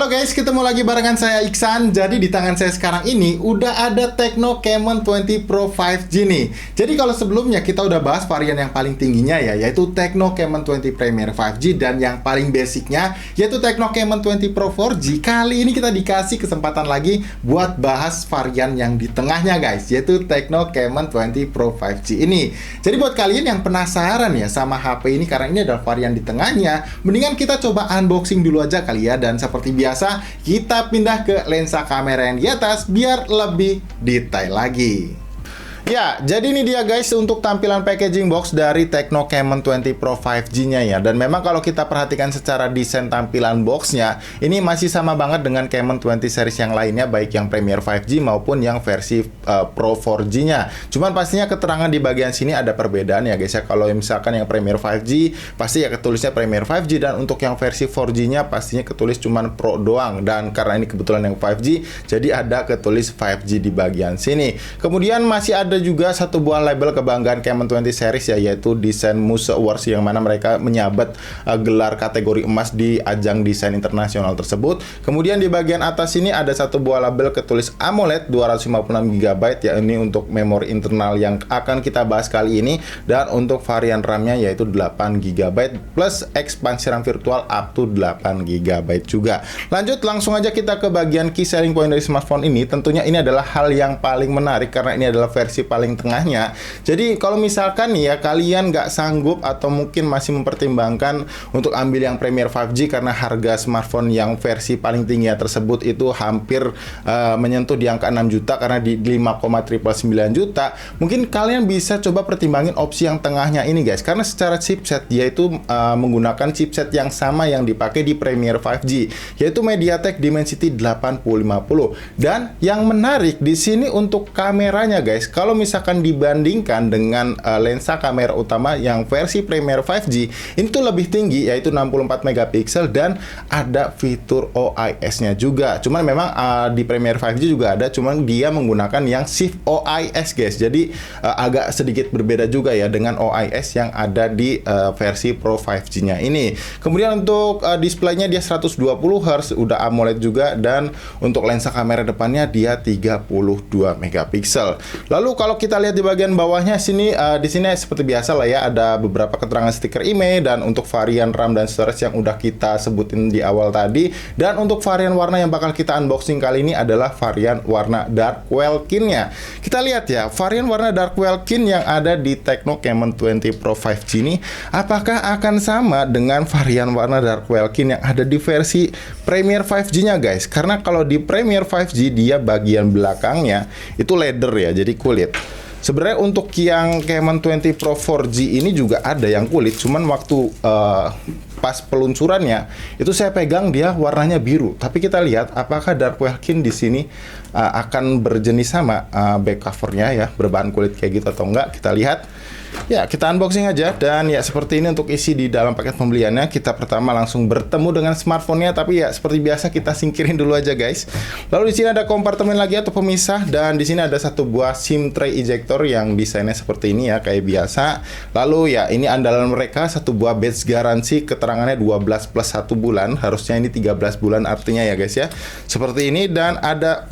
Halo guys, ketemu lagi barengan saya Iksan. Jadi di tangan saya sekarang ini udah ada Tecno Camon 20 Pro 5G nih. Jadi kalau sebelumnya kita udah bahas varian yang paling tingginya ya, yaitu Tecno Camon 20 Premier 5G, dan yang paling basicnya yaitu Tecno Camon 20 Pro 4G. Kali ini kita dikasih kesempatan lagi buat bahas varian yang di tengahnya guys, yaitu Tecno Camon 20 Pro 5G ini. Jadi buat kalian yang penasaran ya sama HP ini, karena ini adalah varian di tengahnya, mendingan kita coba unboxing dulu aja kali ya. Dan seperti biasa, kita pindah ke lensa kamera yang di atas biar lebih detail lagi. Ya, jadi ini dia guys untuk tampilan packaging box dari Tecno Camon 20 Pro 5G-nya ya. Dan memang kalau kita perhatikan secara desain tampilan boxnya, ini masih sama banget dengan Camon 20 series yang lainnya, baik yang Premier 5G maupun yang versi Pro 4G-nya. Cuman pastinya keterangan di bagian sini ada perbedaan ya guys ya. Kalau misalkan yang Premier 5G, pasti ya ketulisnya Premier 5G, dan untuk yang versi 4G-nya pastinya ketulis cuman Pro doang. Dan karena ini kebetulan yang 5G, jadi ada ketulis 5G di bagian sini. Kemudian masih ada juga satu buah label kebanggaan Camon 20 series ya, yaitu Design Muse Awards, yang mana mereka menyabet gelar kategori emas di ajang desain internasional tersebut. Kemudian di bagian atas ini ada satu buah label ketulis AMOLED 256 GB ya, ini untuk memori internal yang akan kita bahas kali ini, dan untuk varian RAM-nya yaitu 8 GB plus ekspansi RAM virtual up to 8 GB juga. Lanjut langsung aja kita ke bagian key selling point dari smartphone ini. Tentunya ini adalah hal yang paling menarik karena ini adalah versi paling tengahnya. Jadi kalau misalkan nih ya kalian nggak sanggup atau mungkin masih mempertimbangkan untuk ambil yang Premier 5G karena harga smartphone yang versi paling tinggi tersebut itu hampir menyentuh di angka 6 juta karena di 5,999 juta, mungkin kalian bisa coba pertimbangin opsi yang tengahnya ini guys, karena secara chipset dia itu menggunakan chipset yang sama yang dipakai di Premier 5G, yaitu MediaTek Dimensity 8050. Dan yang menarik di sini untuk kameranya guys, kalau misalkan dibandingkan dengan lensa kamera utama yang versi Premier 5G, ini tuh lebih tinggi yaitu 64 megapiksel dan ada fitur OIS-nya juga. Cuman memang di Premier 5G juga ada, cuman dia menggunakan yang Shift OIS guys. Jadi agak sedikit berbeda juga ya dengan OIS yang ada di versi Pro 5G-nya ini. Kemudian untuk displaynya dia 120 Hz, udah AMOLED juga, dan untuk lensa kamera depannya dia 32 megapiksel. Lalu kalau kita lihat di bagian bawahnya sini, di sini seperti biasa lah ya, ada beberapa keterangan stiker IMEI dan untuk varian RAM dan storage yang udah kita sebutin di awal tadi. Dan untuk varian warna yang bakal kita unboxing kali ini adalah varian warna Dark Welkin-nya. Kita lihat ya, varian warna Dark Welkin yang ada di Tecno Camon 20 Pro 5G ini apakah akan sama dengan varian warna Dark Welkin yang ada di versi Premier 5G-nya guys? Karena kalau di Premier 5G dia bagian belakangnya itu leather ya, jadi kulit. Sebenarnya untuk yang Camon 20 Pro 4G ini juga ada yang kulit, cuman waktu pas peluncurannya itu saya pegang dia warnanya biru. Tapi kita lihat apakah Dark Welkin di sini akan berjenis sama back covernya ya, berbahan kulit kayak gitu atau enggak. Kita lihat. Ya, kita unboxing aja. Dan ya seperti ini untuk isi di dalam paket pembeliannya. Kita pertama langsung bertemu dengan smartphone-nya, tapi ya seperti biasa kita singkirin dulu aja guys. Lalu di sini ada kompartemen lagi atau pemisah, dan di sini ada satu buah SIM tray ejector yang desainnya seperti ini ya, kayak biasa. Lalu ya ini andalan mereka, satu buah badge garansi, keterangannya 12 plus 1 bulan. Harusnya ini 13 bulan artinya ya guys ya. Seperti ini, dan ada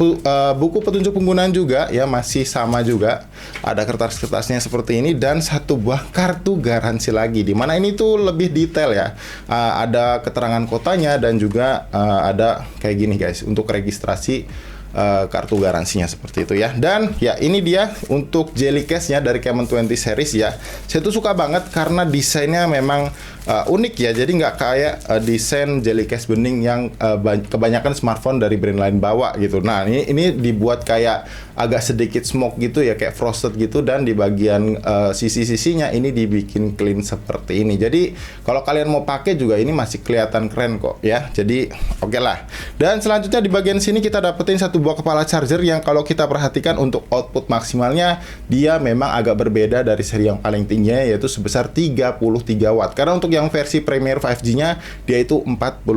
buku petunjuk penggunaan juga ya, masih sama juga. Ada kertas-kertasnya seperti ini, dan satu buah kartu garansi lagi, dimana ini tuh lebih detail ya. Ada keterangan kotanya dan juga ada kayak gini guys untuk registrasi kartu garansinya seperti itu ya. Dan ya ini dia untuk jelly case-nya dari Camon 20 series ya. Saya tuh suka banget karena desainnya memang unik ya. Jadi nggak kayak desain jelly case bening yang kebanyakan smartphone dari brand lain bawa gitu. Nah ini dibuat kayak agak sedikit smoke gitu ya, kayak frosted gitu, dan di bagian sisi-sisinya ini dibikin clean seperti ini. Jadi kalau kalian mau pakai juga ini masih kelihatan keren kok ya. Jadi oke lah. Dan selanjutnya di bagian sini kita dapetin satu buah kepala charger yang kalau kita perhatikan untuk output maksimalnya dia memang agak berbeda dari seri yang paling tingginya, yaitu sebesar 33 watt. Karena untuk yang versi Premier 5G-nya dia itu 45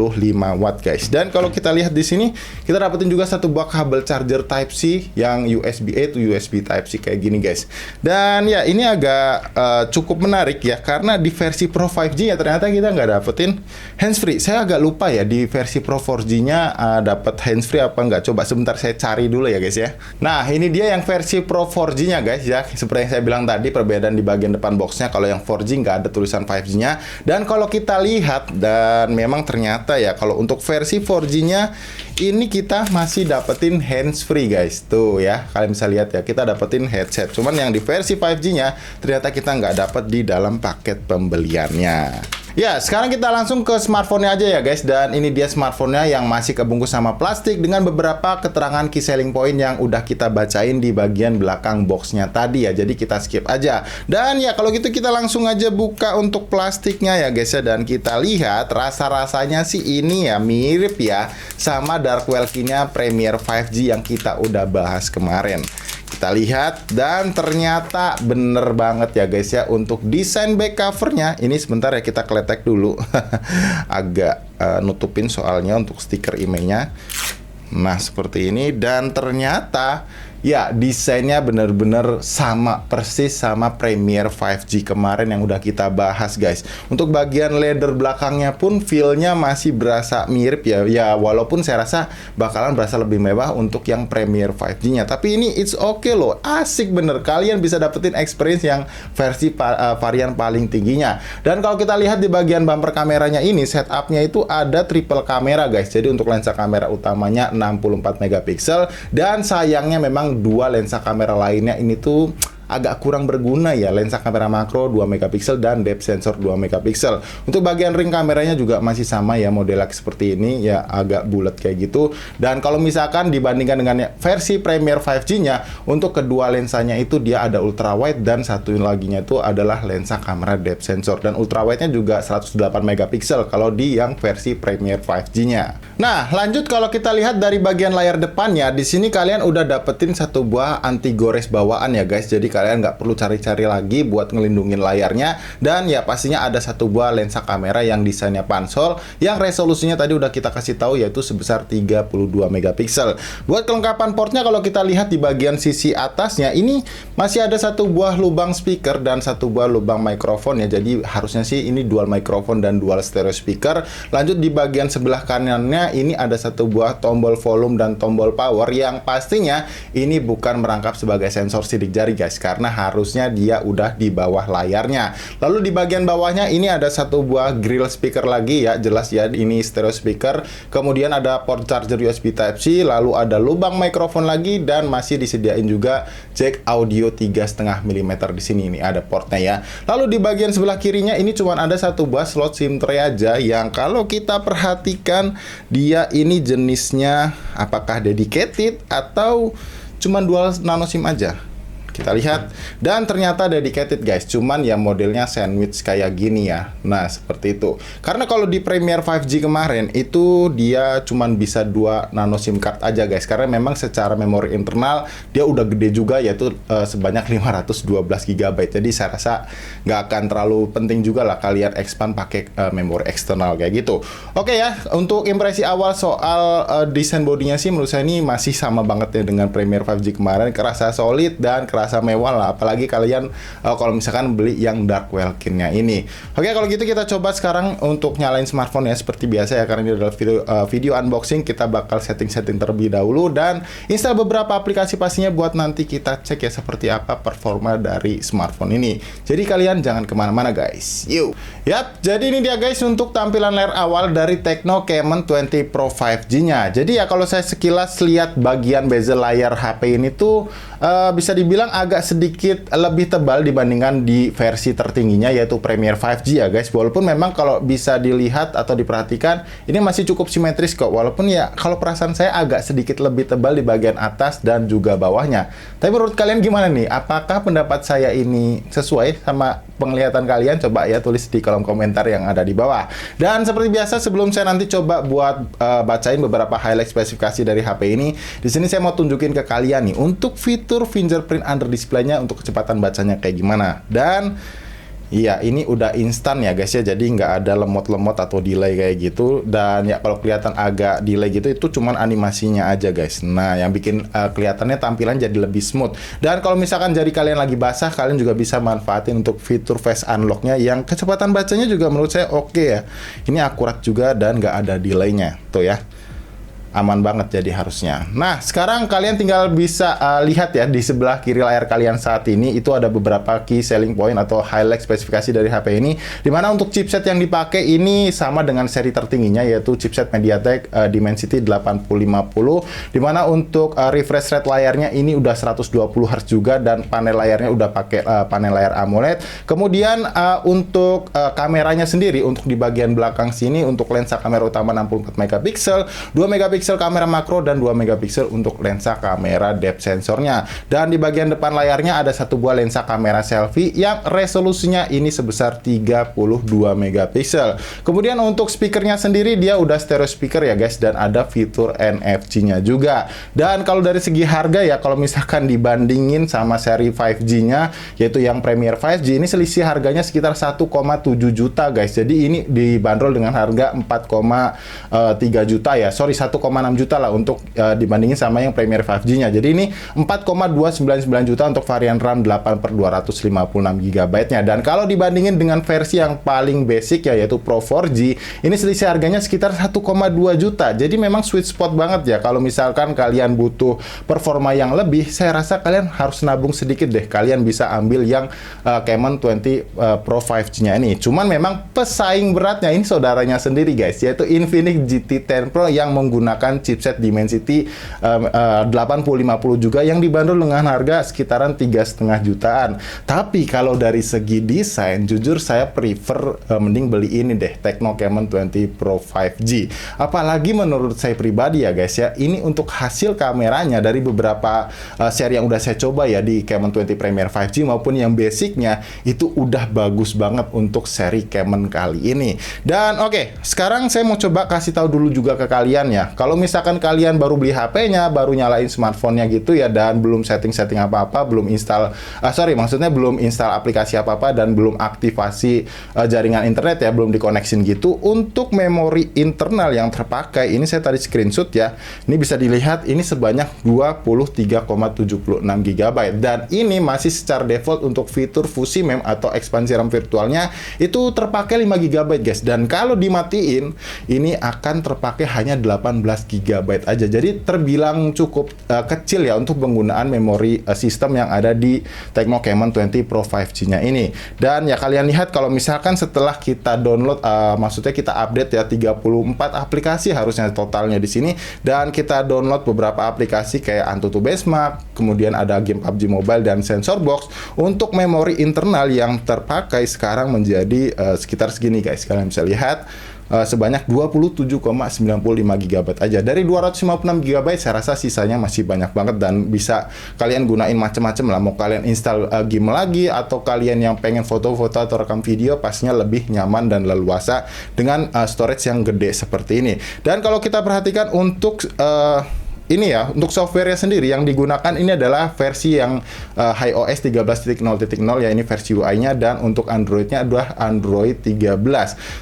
watt guys. Dan kalau kita lihat di sini kita dapetin juga satu buah kabel charger Type C yang USB-A to USB Type C kayak gini guys. Dan ya ini agak cukup menarik ya, karena di versi Pro 5G ya ternyata kita nggak dapetin handsfree. Saya agak lupa ya di versi Pro 4G-nya dapat handsfree apa nggak. Coba sebentar saya cari dulu ya guys ya. Nah ini dia yang versi Pro 4G-nya guys ya. Seperti yang saya bilang tadi, perbedaan di bagian depan boxnya. Kalau yang 4G nggak ada tulisan 5G-nya. Dan kalau kita lihat, dan memang ternyata ya kalau untuk versi 4G-nya ini kita masih dapetin handsfree guys. Tuh ya, kalian bisa lihat ya, kita dapetin headset. Cuman yang di versi 5G-nya ternyata kita nggak dapet di dalam paket pembeliannya. Ya, sekarang kita langsung ke smartphone-nya aja ya guys. Dan ini dia smartphone-nya yang masih kebungkus sama plastik dengan beberapa keterangan key selling point yang udah kita bacain di bagian belakang box-nya tadi ya. Jadi kita skip aja. Dan ya kalau gitu kita langsung aja buka untuk plastiknya ya guys ya. Dan kita lihat rasa-rasanya sih ini ya mirip ya sama Darkwell Key-nya Premier 5G yang kita udah bahas kemarin. Kita lihat, dan ternyata bener banget ya guys ya. Untuk desain back covernya ini sebentar ya, kita kletek dulu. Agak nutupin soalnya untuk stiker emailnya. Nah seperti ini, dan ternyata ya desainnya bener-bener sama persis sama Premier 5G kemarin yang udah kita bahas guys. Untuk bagian leather belakangnya pun feel-nya masih berasa mirip ya. Ya walaupun saya rasa bakalan berasa lebih mewah untuk yang Premier 5G-nya. Tapi ini it's okay loh, asik bener. Kalian bisa dapetin experience yang versi varian paling tingginya. Dan kalau kita lihat di bagian bumper kameranya ini, setupnya itu ada triple kamera guys. Jadi untuk lensa kamera utamanya 64 megapiksel, dan sayangnya memang dua lensa kamera lainnya ini tuh agak kurang berguna ya. Lensa kamera makro 2 megapiksel dan depth sensor 2 megapiksel. Untuk bagian ring kameranya juga masih sama ya, modelnya seperti ini ya, agak bulat kayak gitu. Dan kalau misalkan dibandingkan dengan versi Premier 5G-nya, untuk kedua lensanya itu dia ada ultra wide, dan satu laginya itu adalah lensa kamera depth sensor, dan ultra wide-nya juga 108 megapiksel kalau di yang versi Premier 5G-nya. Nah, lanjut kalau kita lihat dari bagian layar depannya, di sini kalian udah dapetin satu buah anti gores bawaan ya guys. Jadi kalian nggak perlu cari-cari lagi buat ngelindungin layarnya. Dan ya pastinya ada satu buah lensa kamera yang desainnya pansol, yang resolusinya tadi udah kita kasih tahu yaitu sebesar 32 megapiksel. Buat kelengkapan portnya, kalau kita lihat di bagian sisi atasnya ini masih ada satu buah lubang speaker dan satu buah lubang mikrofon ya. Jadi harusnya sih ini dual mikrofon dan dual stereo speaker. Lanjut di bagian sebelah kanannya ini ada satu buah tombol volume dan tombol power, yang pastinya ini bukan merangkap sebagai sensor sidik jari guys, karena harusnya dia udah di bawah layarnya. Lalu di bagian bawahnya ini ada satu buah grill speaker lagi ya, jelas ya ini stereo speaker. Kemudian ada port charger USB Type C, lalu ada lubang mikrofon lagi, dan masih disediain juga jack audio 3,5 mm di sini. Ini ada portnya ya. Lalu di bagian sebelah kirinya ini cuma ada satu buah slot SIM tray aja, yang kalau kita perhatikan dia ini jenisnya apakah dedicated atau cuma dual nano SIM aja. Kita lihat, dan ternyata dedicated guys, cuman ya modelnya sandwich kayak gini ya. Nah seperti itu. Karena kalau di Premier 5G kemarin itu dia cuman bisa 2 nano SIM card aja guys, karena memang secara memori internal dia udah gede juga, yaitu sebanyak 512 GB. Jadi saya rasa nggak akan terlalu penting juga lah kalian expand pakai memori eksternal kayak gitu. Oke ya, untuk impresi awal soal desain bodinya sih menurut saya ini masih sama banget ya dengan Premier 5G kemarin. Kerasa solid dan kerasa mewah lah, apalagi kalian kalau misalkan beli yang Darkwell Key-nya ini. Oke, kalau gitu kita coba sekarang untuk nyalain smartphone ya, seperti biasa ya, karena ini adalah video unboxing. Kita bakal setting-setting terlebih dahulu dan install beberapa aplikasi pastinya buat nanti kita cek ya seperti apa performa dari smartphone ini. Jadi kalian jangan kemana-mana guys. Yuk. Yap, jadi ini dia guys untuk tampilan layar awal dari Tecno Camon 20 Pro 5G-nya. Jadi ya kalau saya sekilas lihat bagian bezel layar HP ini tuh bisa dibilang agak sedikit lebih tebal dibandingkan di versi tertingginya yaitu Premiere 5G ya guys. Walaupun memang kalau bisa dilihat atau diperhatikan ini masih cukup simetris kok. Walaupun ya kalau perasaan saya agak sedikit lebih tebal di bagian atas dan juga bawahnya. Tapi menurut kalian gimana nih? Apakah pendapat saya ini sesuai sama penglihatan kalian? Coba ya tulis di kolom komentar yang ada di bawah. Dan seperti biasa sebelum saya nanti coba buat bacain beberapa highlight spesifikasi dari HP ini, di sini saya mau tunjukin ke kalian nih untuk fitur fingerprint under display-nya untuk kecepatan bacanya kayak gimana. Dan iya, ini udah instan ya guys ya, jadi nggak ada lemot-lemot atau delay kayak gitu. Dan ya kalau kelihatan agak delay gitu, itu cuman animasinya aja guys. Nah, yang bikin kelihatannya tampilan jadi lebih smooth. Dan kalau misalkan jari kalian lagi basah, kalian juga bisa manfaatin untuk fitur face unlock-nya yang kecepatan bacanya juga menurut saya oke ya. Ini akurat juga dan nggak ada delay-nya, tuh ya. Aman banget jadi harusnya. Nah, sekarang kalian tinggal bisa lihat ya di sebelah kiri layar kalian saat ini itu ada beberapa key selling point atau highlight spesifikasi dari HP ini. Dimana untuk chipset yang dipakai ini sama dengan seri tertingginya yaitu chipset MediaTek Dimensity 8050. Dimana untuk refresh rate layarnya ini udah 120Hz juga dan panel layarnya udah pakai panel layar AMOLED. Kemudian untuk kameranya sendiri untuk di bagian belakang sini untuk lensa kamera utama 64 megapiksel, 2 megapiksel kamera makro dan 2 megapiksel untuk lensa kamera depth sensornya. Dan di bagian depan layarnya ada satu buah lensa kamera selfie yang resolusinya ini sebesar 32 megapiksel. Kemudian untuk speakernya sendiri dia udah stereo speaker ya guys dan ada fitur NFC-nya juga. Dan kalau dari segi harga ya kalau misalkan dibandingin sama seri 5G-nya yaitu yang Premiere 5G ini selisih harganya sekitar 1,7 juta guys. Jadi ini dibanderol dengan harga 4,3 juta ya. Sorry 1,6 juta lah untuk dibandingin sama yang Premiere 5G-nya. Jadi ini 4,299 juta untuk varian RAM 8/256 GB-nya. Dan kalau dibandingin dengan versi yang paling basic ya yaitu Pro 4G, ini selisih harganya sekitar 1,2 juta. Jadi memang sweet spot banget ya. Kalau misalkan kalian butuh performa yang lebih, saya rasa kalian harus nabung sedikit deh. Kalian bisa ambil yang Camon 20 Pro 5G-nya ini. Cuman memang pesaing beratnya ini saudaranya sendiri guys, yaitu Infinix GT10 Pro yang menggunakan chipset Dimensity 8050 juga yang dibanderol dengan harga sekitaran 3,5 jutaan. Tapi kalau dari segi desain, jujur saya prefer mending beli ini deh, Tecno Camon 20 Pro 5G. Apalagi menurut saya pribadi ya guys ya, ini untuk hasil kameranya dari beberapa seri yang udah saya coba ya di Camon 20 Premiere 5G maupun yang basicnya itu udah bagus banget untuk seri Camon kali ini. Dan oke, sekarang saya mau coba kasih tahu dulu juga ke kalian ya. Kalau misalkan kalian baru beli HP-nya, baru nyalain smartphone-nya gitu ya, dan belum setting-setting apa-apa, belum install, maksudnya belum install aplikasi apa-apa, dan belum aktivasi jaringan internet ya, belum dikoneksin gitu, untuk memori internal yang terpakai, ini saya tadi screenshot ya, ini bisa dilihat, ini sebanyak 23,76 GB, dan ini masih secara default untuk fitur fusi mem atau ekspansi RAM virtualnya, itu terpakai 5 GB guys, dan kalau dimatiin, ini akan terpakai hanya 18 GB aja. Jadi terbilang cukup kecil ya untuk penggunaan memori sistem yang ada di Tecno Camon 20 Pro 5G-nya ini. Dan ya kalian lihat kalau misalkan setelah kita download, maksudnya kita update ya 34 aplikasi harusnya totalnya di sini, dan kita download beberapa aplikasi kayak Antutu Benchmark, kemudian ada game PUBG Mobile dan Sensor Box. Untuk memori internal yang terpakai sekarang menjadi sekitar segini guys. Kalian bisa lihat sebanyak 27,95 GB aja. Dari 256 GB saya rasa sisanya masih banyak banget dan bisa kalian gunain macam-macam lah. Mau kalian install game lagi atau kalian yang pengen foto-foto atau rekam video, pastinya lebih nyaman dan leluasa dengan storage yang gede seperti ini. Dan kalau kita perhatikan untuk ini ya, untuk software-nya sendiri yang digunakan ini adalah versi yang iOS 13.0.0 ya, ini versi UI-nya, dan untuk Android-nya adalah Android 13.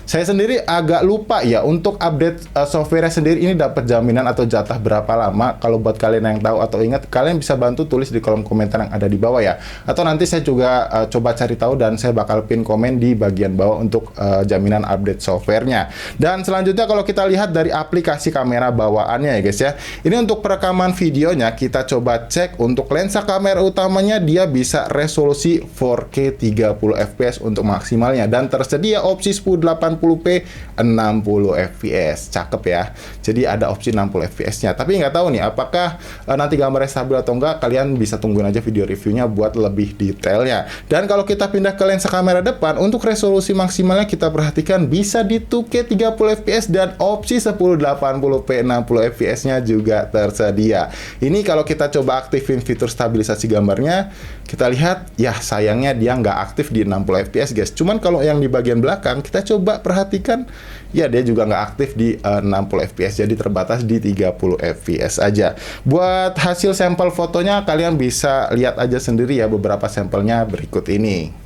Saya sendiri agak lupa ya, untuk update software-nya sendiri ini dapat jaminan atau jatah berapa lama. Kalau buat kalian yang tahu atau ingat, kalian bisa bantu tulis di kolom komentar yang ada di bawah ya. Atau nanti saya juga coba cari tahu dan saya bakal pin komen di bagian bawah untuk jaminan update software-nya. Dan selanjutnya kalau kita lihat dari aplikasi kamera bawaannya ya guys ya, ini untuk untuk perekaman videonya, kita coba cek untuk lensa kamera utamanya, dia bisa resolusi 4K 30 fps untuk maksimalnya, dan tersedia opsi 1080p 60 fps. Cakep ya. Jadi ada opsi 60 fps nya, tapi nggak tahu nih apakah nanti gambarnya stabil atau enggak. Kalian bisa tungguin aja video reviewnya buat lebih detailnya. Dan kalau kita pindah ke lensa kamera depan, untuk resolusi maksimalnya kita perhatikan bisa di 2K 30 fps dan opsi 1080p 60 fps-nya juga tersedia. Ini kalau kita coba aktifin fitur stabilisasi gambarnya, kita lihat ya sayangnya dia nggak aktif di 60 fps guys. Cuman kalau yang di bagian belakang kita coba perhatikan, ya dia juga nggak aktif di 60 fps, jadi terbatas di 30 fps aja. Buat hasil sampel fotonya kalian bisa lihat aja sendiri ya, beberapa sampelnya berikut ini.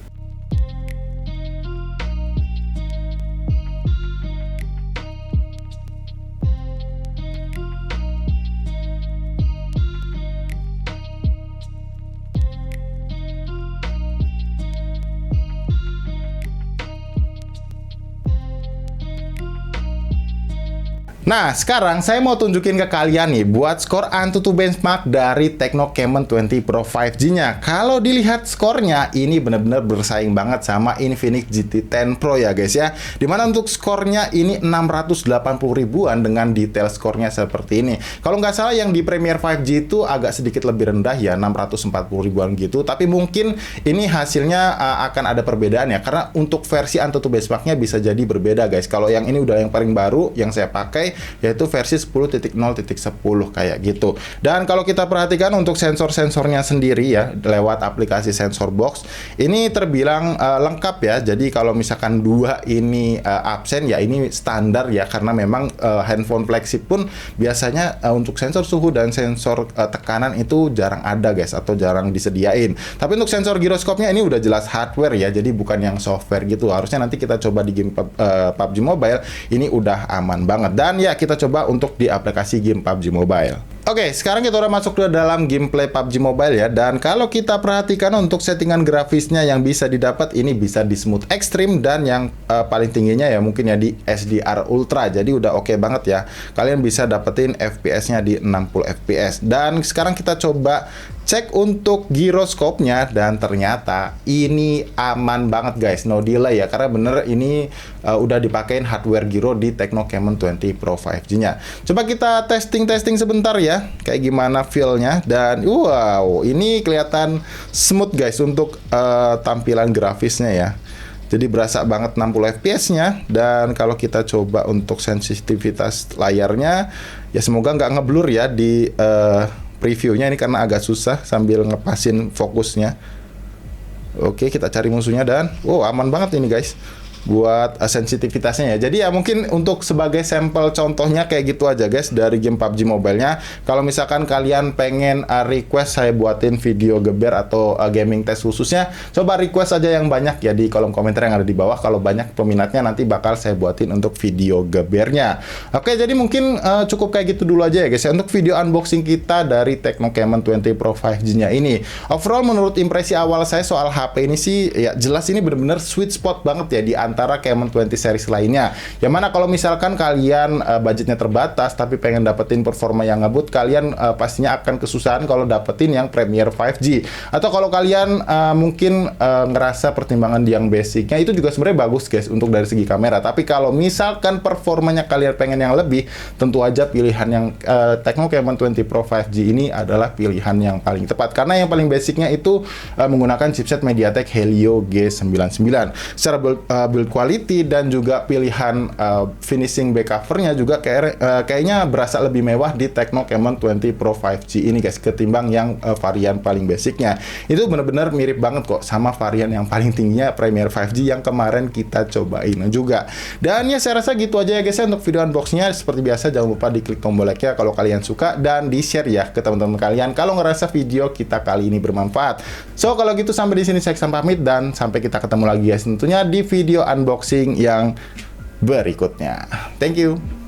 Nah, sekarang saya mau tunjukin ke kalian nih buat skor AnTuTu benchmark dari Tecno Camon 20 Pro 5G-nya. Kalau dilihat skornya, ini benar-benar bersaing banget sama Infinix GT10 Pro ya guys ya. Dimana untuk skornya ini 680 ribuan dengan detail skornya seperti ini. Kalau nggak salah yang di Premiere 5G itu agak sedikit lebih rendah ya, 640 ribuan gitu. Tapi mungkin ini hasilnya akan ada perbedaan ya, karena untuk versi AnTuTu benchmark-nya bisa jadi berbeda guys. Kalau yang ini udah yang paling baru yang saya pakai, yaitu versi 10.0.10 kayak gitu. Dan kalau kita perhatikan untuk sensor-sensornya sendiri ya, lewat aplikasi sensor box, ini terbilang lengkap ya. Jadi kalau misalkan dua ini absen ya ini standar ya, karena memang handphone flagship pun biasanya untuk sensor suhu dan sensor tekanan itu jarang ada guys, atau jarang disediain. Tapi untuk sensor giroskopnya ini udah jelas hardware ya, jadi bukan yang software gitu. Harusnya nanti kita coba di game PUBG Mobile, ini udah aman banget. Dan ya kita coba untuk di aplikasi game PUBG Mobile. Oke, sekarang kita udah masuk ke dalam gameplay PUBG Mobile ya. Dan kalau kita perhatikan untuk settingan grafisnya yang bisa didapat, ini bisa di smooth extreme, dan yang paling tingginya ya mungkin ya di SDR Ultra. Jadi udah oke banget ya. Kalian bisa dapetin FPS-nya di 60 FPS. Dan sekarang kita coba cek untuk giroskopnya, dan ternyata ini aman banget guys, no delay ya, karena bener ini udah dipakein hardware gyro di Tecno Camon 20 Pro 5G-nya. Coba kita testing sebentar ya, kayak gimana feel-nya. Dan wow, ini kelihatan smooth guys untuk tampilan grafisnya ya. Jadi berasa banget 60 fps-nya. Dan kalau kita coba untuk sensitivitas layarnya, ya semoga nggak ngeblur ya di previewnya ini, karena agak susah sambil ngepasin fokusnya. Oke, kita cari musuhnya, dan wow, aman banget ini guys buat sensitivitasnya ya. Jadi ya mungkin untuk sebagai sampel contohnya kayak gitu aja guys dari game PUBG Mobile-nya. Kalau misalkan kalian pengen request saya buatin video geber atau gaming test khususnya, coba request aja yang banyak ya di kolom komentar yang ada di bawah. Kalau banyak peminatnya nanti bakal saya buatin untuk video gebernya. Oke, jadi mungkin cukup kayak gitu dulu aja ya guys ya untuk video unboxing kita dari Tecno Camon 20 Pro 5G-nya ini. Overall menurut impresi awal saya soal HP ini sih ya jelas ini bener-bener sweet spot banget ya di antara Camon 20 series lainnya. Yang mana kalau misalkan kalian budgetnya terbatas tapi pengen dapetin performa yang ngebut, kalian pastinya akan kesusahan kalau dapetin yang Premiere 5G. Atau kalau kalian mungkin ngerasa pertimbangan di yang basicnya itu juga sebenarnya bagus guys untuk dari segi kamera. Tapi kalau misalkan performanya kalian pengen yang lebih, tentu aja pilihan yang Tecno Camon 20 Pro 5G ini adalah pilihan yang paling tepat. Karena yang paling basicnya itu menggunakan chipset MediaTek Helio G99. Secara build quality dan juga pilihan finishing back covernya juga kayaknya berasa lebih mewah di Tecno Camon 20 Pro 5G ini guys, ketimbang yang varian paling basicnya. Itu benar-benar mirip banget kok sama varian yang paling tingginya Premiere 5G yang kemarin kita cobain juga. Dan ya saya rasa gitu aja ya guys ya untuk video unboxingnya. Seperti biasa jangan lupa diklik tombol like-nya kalau kalian suka, dan di-share ya ke teman-teman kalian kalau ngerasa video kita kali ini bermanfaat. So kalau gitu sampai di sini saya Iksan pamit, dan sampai kita ketemu lagi guys tentunya di video unboxing yang berikutnya. Thank you.